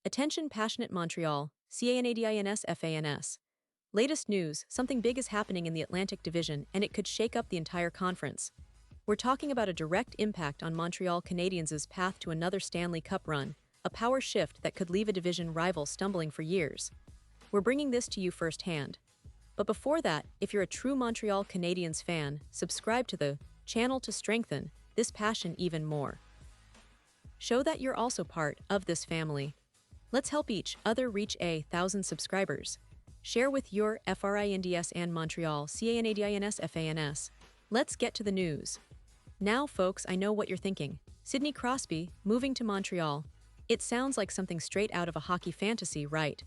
Attention passionate Montreal, Canadiens fans. Latest news, something big is happening in the Atlantic Division and it could shake up the entire conference. We're talking about a direct impact on Montreal Canadiens' path to another Stanley Cup run, a power shift that could leave a division rival stumbling for years. We're bringing this to you firsthand. But before that, if you're a true Montreal Canadiens fan, subscribe to the channel to strengthen this passion even more. Show that you're also part of this family. Let's help each other reach 1,000 subscribers. Share with your friends and Montreal Canadiens fans. Let's get to the news. Now, folks, I know what you're thinking. Sidney Crosby, moving to Montreal. It sounds like something straight out of a hockey fantasy, right?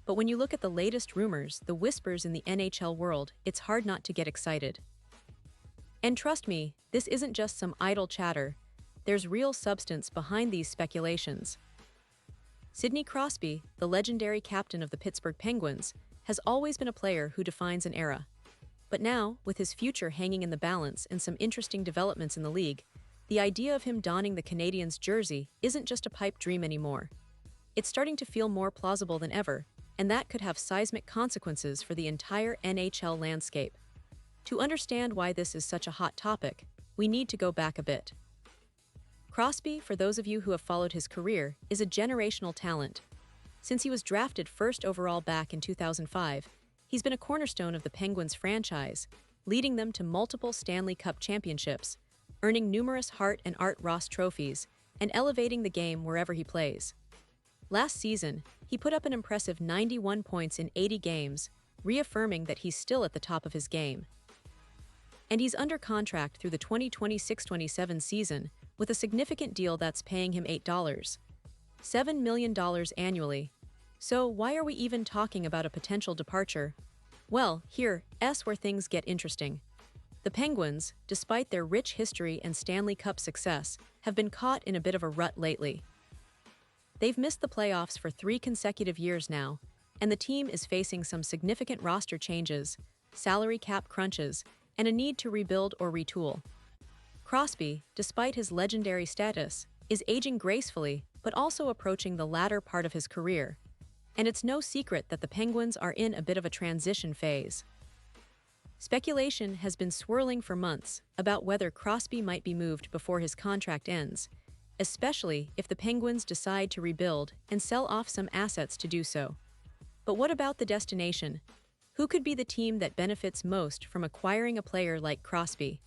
But when you look at the latest rumors, the whispers in the NHL world, it's hard not to get excited. And trust me, this isn't just some idle chatter. There's real substance behind these speculations. Sidney Crosby, the legendary captain of the Pittsburgh Penguins, has always been a player who defines an era. But now, with his future hanging in the balance and some interesting developments in the league, the idea of him donning the Canadiens' jersey isn't just a pipe dream anymore. It's starting to feel more plausible than ever, and that could have seismic consequences for the entire NHL landscape. To understand why this is such a hot topic, we need to go back a bit. Crosby, for those of you who have followed his career, is a generational talent. Since he was drafted first overall back in 2005, he's been a cornerstone of the Penguins franchise, leading them to multiple Stanley Cup championships, earning numerous Hart and Art Ross trophies, and elevating the game wherever he plays. Last season, he put up an impressive 91 points in 80 games, reaffirming that he's still at the top of his game. And he's under contract through the 2026-27 season, with a significant deal that's paying him $7 million annually. So why are we even talking about a potential departure? Well, here's where things get interesting. The Penguins, despite their rich history and Stanley Cup success, have been caught in a bit of a rut lately. They've missed the playoffs for 3 consecutive years now, and the team is facing some significant roster changes, salary cap crunches, and a need to rebuild or retool. Crosby, despite his legendary status, is aging gracefully but also approaching the latter part of his career. And it's no secret that the Penguins are in a bit of a transition phase. Speculation has been swirling for months about whether Crosby might be moved before his contract ends, especially if the Penguins decide to rebuild and sell off some assets to do so. But what about the destination? Who could be the team that benefits most from acquiring a player like Crosby?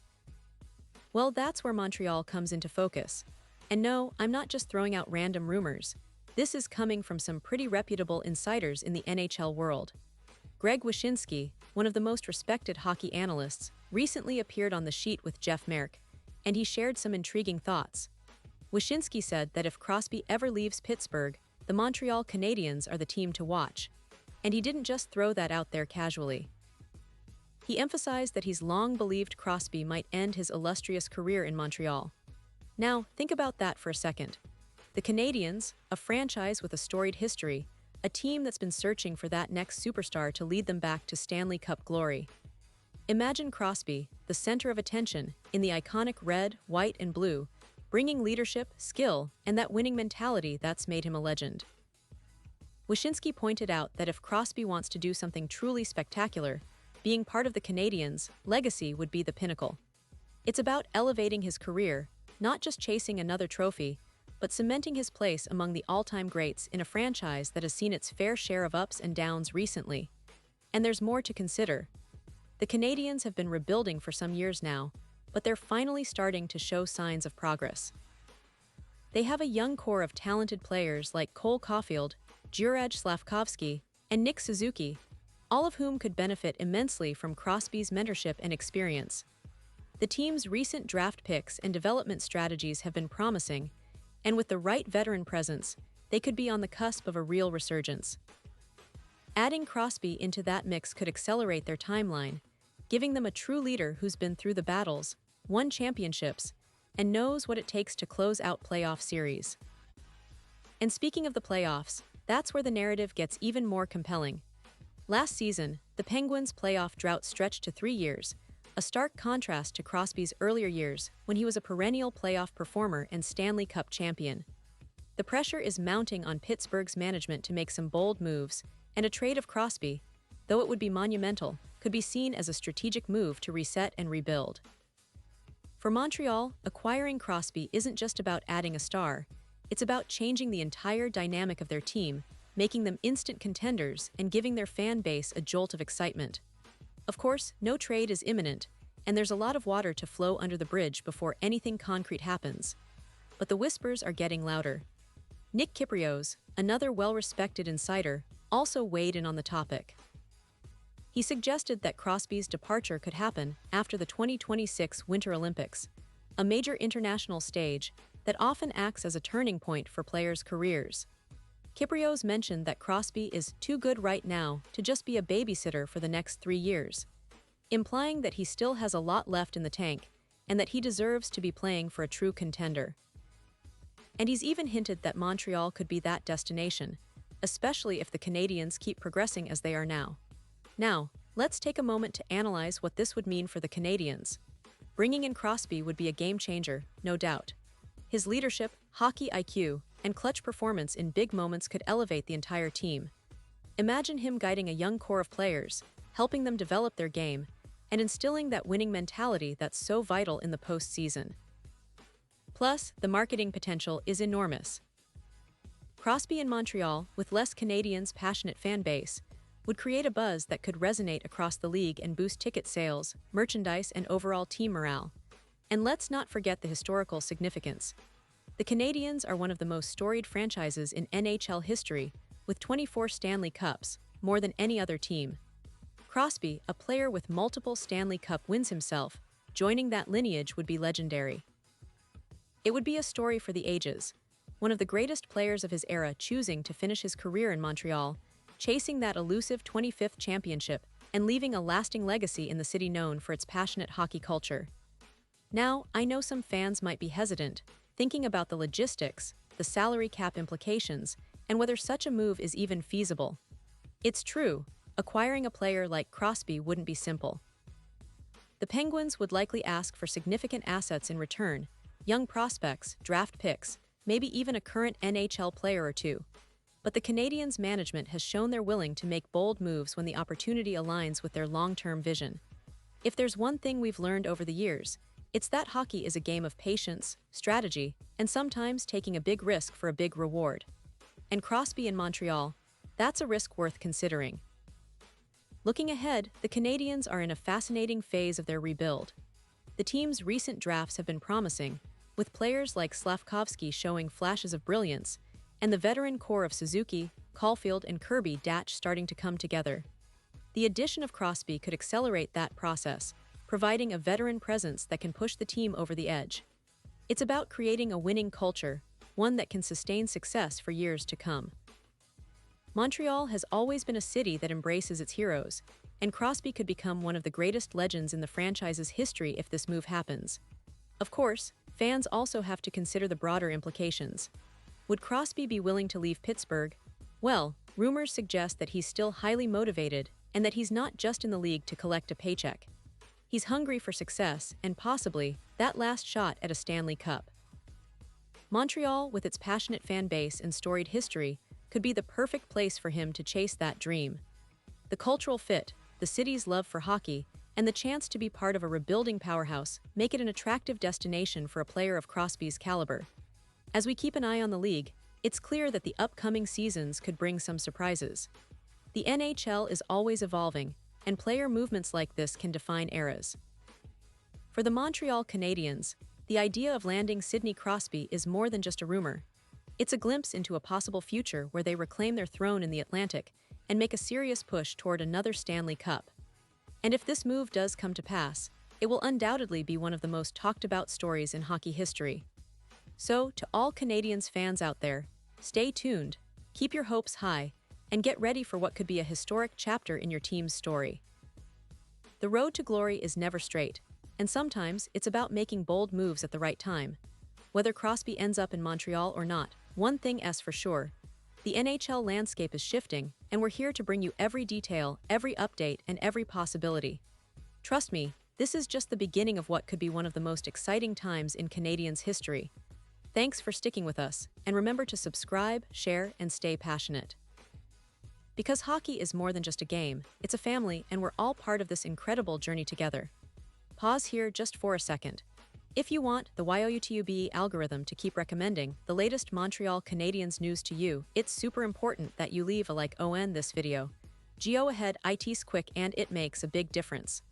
Well, that's where Montreal comes into focus. And no, I'm not just throwing out random rumors. This is coming from some pretty reputable insiders in the NHL world. Greg Wyshynski, one of the most respected hockey analysts, recently appeared on The Sheet with Jeff Merrick, and he shared some intriguing thoughts. Wyshynski said that if Crosby ever leaves Pittsburgh, the Montreal Canadiens are the team to watch. And he didn't just throw that out there casually. He emphasized that he's long believed Crosby might end his illustrious career in Montreal. Now, think about that for a second. The Canadiens, a franchise with a storied history, a team that's been searching for that next superstar to lead them back to Stanley Cup glory. Imagine Crosby, the center of attention, in the iconic red, white, and blue, bringing leadership, skill, and that winning mentality that's made him a legend. Wyshynski pointed out that if Crosby wants to do something truly spectacular, being part of the Canadiens' legacy would be the pinnacle. It's about elevating his career, not just chasing another trophy, but cementing his place among the all-time greats in a franchise that has seen its fair share of ups and downs recently. And there's more to consider. The Canadiens have been rebuilding for some years now, but they're finally starting to show signs of progress. They have a young core of talented players like Cole Caulfield, Juraj Slavkovsky, and Nick Suzuki, all of whom could benefit immensely from Crosby's mentorship and experience. The team's recent draft picks and development strategies have been promising, and with the right veteran presence, they could be on the cusp of a real resurgence. Adding Crosby into that mix could accelerate their timeline, giving them a true leader who's been through the battles, won championships, and knows what it takes to close out playoff series. And speaking of the playoffs, that's where the narrative gets even more compelling. Last season, the Penguins' playoff drought stretched to 3 years, a stark contrast to Crosby's earlier years when he was a perennial playoff performer and Stanley Cup champion. The pressure is mounting on Pittsburgh's management to make some bold moves, and a trade of Crosby, though it would be monumental, could be seen as a strategic move to reset and rebuild. For Montreal, acquiring Crosby isn't just about adding a star, it's about changing the entire dynamic of their team, making them instant contenders and giving their fan base a jolt of excitement. Of course, no trade is imminent, and there's a lot of water to flow under the bridge before anything concrete happens. But the whispers are getting louder. Nick Kypreos, another well-respected insider, also weighed in on the topic. He suggested that Crosby's departure could happen after the 2026 Winter Olympics, a major international stage that often acts as a turning point for players' careers. Kypreos mentioned that Crosby is too good right now to just be a babysitter for the next 3 years, implying that he still has a lot left in the tank and that he deserves to be playing for a true contender. And he's even hinted that Montreal could be that destination, especially if the Canadiens keep progressing as they are now. Now, let's take a moment to analyze what this would mean for the Canadiens. Bringing in Crosby would be a game changer, no doubt. His leadership, hockey IQ, and clutch performance in big moments could elevate the entire team. Imagine him guiding a young core of players, helping them develop their game, and instilling that winning mentality that's so vital in the postseason. Plus, the marketing potential is enormous. Crosby in Montreal, with less Canadiens' passionate fan base, would create a buzz that could resonate across the league and boost ticket sales, merchandise, and overall team morale. And let's not forget the historical significance. The Canadiens are one of the most storied franchises in NHL history, with 24 Stanley Cups, more than any other team. Crosby, a player with multiple Stanley Cup wins himself, joining that lineage would be legendary. It would be a story for the ages, one of the greatest players of his era choosing to finish his career in Montreal, chasing that elusive 25th championship and leaving a lasting legacy in the city known for its passionate hockey culture. Now, I know some fans might be hesitant, thinking about the logistics, the salary cap implications, and whether such a move is even feasible. It's true, acquiring a player like Crosby wouldn't be simple. The Penguins would likely ask for significant assets in return, young prospects, draft picks, maybe even a current NHL player or two. But the Canadiens' management has shown they're willing to make bold moves when the opportunity aligns with their long-term vision. If there's one thing we've learned over the years, it's that hockey is a game of patience, strategy, and sometimes taking a big risk for a big reward. And Crosby in Montreal, that's a risk worth considering. Looking ahead, the Canadiens are in a fascinating phase of their rebuild. The team's recent drafts have been promising, with players like Slavkovsky showing flashes of brilliance, and the veteran core of Suzuki, Caulfield, and Kirby Dach starting to come together. The addition of Crosby could accelerate that process, providing a veteran presence that can push the team over the edge. It's about creating a winning culture, one that can sustain success for years to come. Montreal has always been a city that embraces its heroes, and Crosby could become one of the greatest legends in the franchise's history if this move happens. Of course, fans also have to consider the broader implications. Would Crosby be willing to leave Pittsburgh? Well, rumors suggest that he's still highly motivated and that he's not just in the league to collect a paycheck. He's hungry for success and possibly that last shot at a Stanley Cup. Montreal, with its passionate fan base and storied history, could be the perfect place for him to chase that dream. The cultural fit, the city's love for hockey, and the chance to be part of a rebuilding powerhouse make it an attractive destination for a player of Crosby's caliber. As we keep an eye on the league, it's clear that the upcoming seasons could bring some surprises. The NHL is always evolving, and player movements like this can define eras. For the Montreal Canadiens, the idea of landing Sidney Crosby is more than just a rumor. It's a glimpse into a possible future where they reclaim their throne in the Atlantic and make a serious push toward another Stanley Cup. And if this move does come to pass, it will undoubtedly be one of the most talked about stories in hockey history. So, to all Canadiens fans out there, stay tuned, keep your hopes high, and get ready for what could be a historic chapter in your team's story. The road to glory is never straight, and sometimes it's about making bold moves at the right time. Whether Crosby ends up in Montreal or not, one thing is for sure: the NHL landscape is shifting, and we're here to bring you every detail, every update, and every possibility. Trust me, this is just the beginning of what could be one of the most exciting times in Canadiens history. Thanks for sticking with us, and remember to subscribe, share, and stay passionate. Because hockey is more than just a game, it's a family, and we're all part of this incredible journey together. Pause here just for a second. If you want the YouTube algorithm to keep recommending the latest Montreal Canadiens news to you, it's super important that you leave a like on this video. Go ahead, it's quick and it makes a big difference.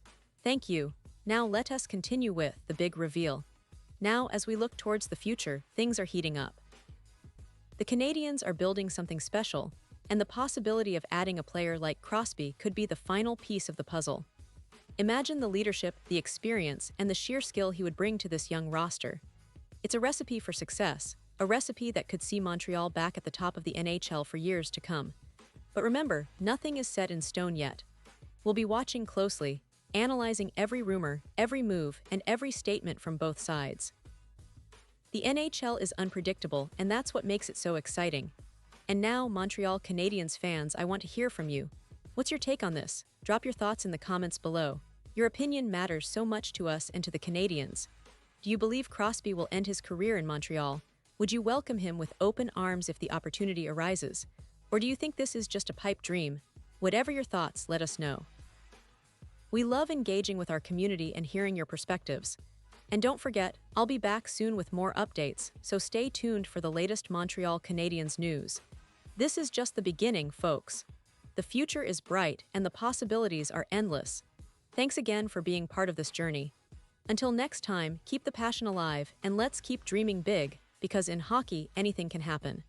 Thank you. Now let us continue with the big reveal. Now, as we look towards the future, things are heating up. The Canadiens are building something special, and the possibility of adding a player like Crosby could be the final piece of the puzzle. Imagine the leadership, the experience, and the sheer skill he would bring to this young roster. It's a recipe for success, a recipe that could see Montreal back at the top of the NHL for years to come. But remember, nothing is set in stone yet. We'll be watching closely, analyzing every rumor, every move, and every statement from both sides. The NHL is unpredictable, and that's what makes it so exciting. And now, Montreal Canadiens fans, I want to hear from you. What's your take on this? Drop your thoughts in the comments below. Your opinion matters so much to us and to the Canadiens. Do you believe Crosby will end his career in Montreal? Would you welcome him with open arms if the opportunity arises? Or do you think this is just a pipe dream? Whatever your thoughts, let us know. We love engaging with our community and hearing your perspectives. And don't forget, I'll be back soon with more updates, so stay tuned for the latest Montreal Canadiens news. This is just the beginning, folks. The future is bright and the possibilities are endless. Thanks again for being part of this journey. Until next time, keep the passion alive and let's keep dreaming big, because in hockey, anything can happen.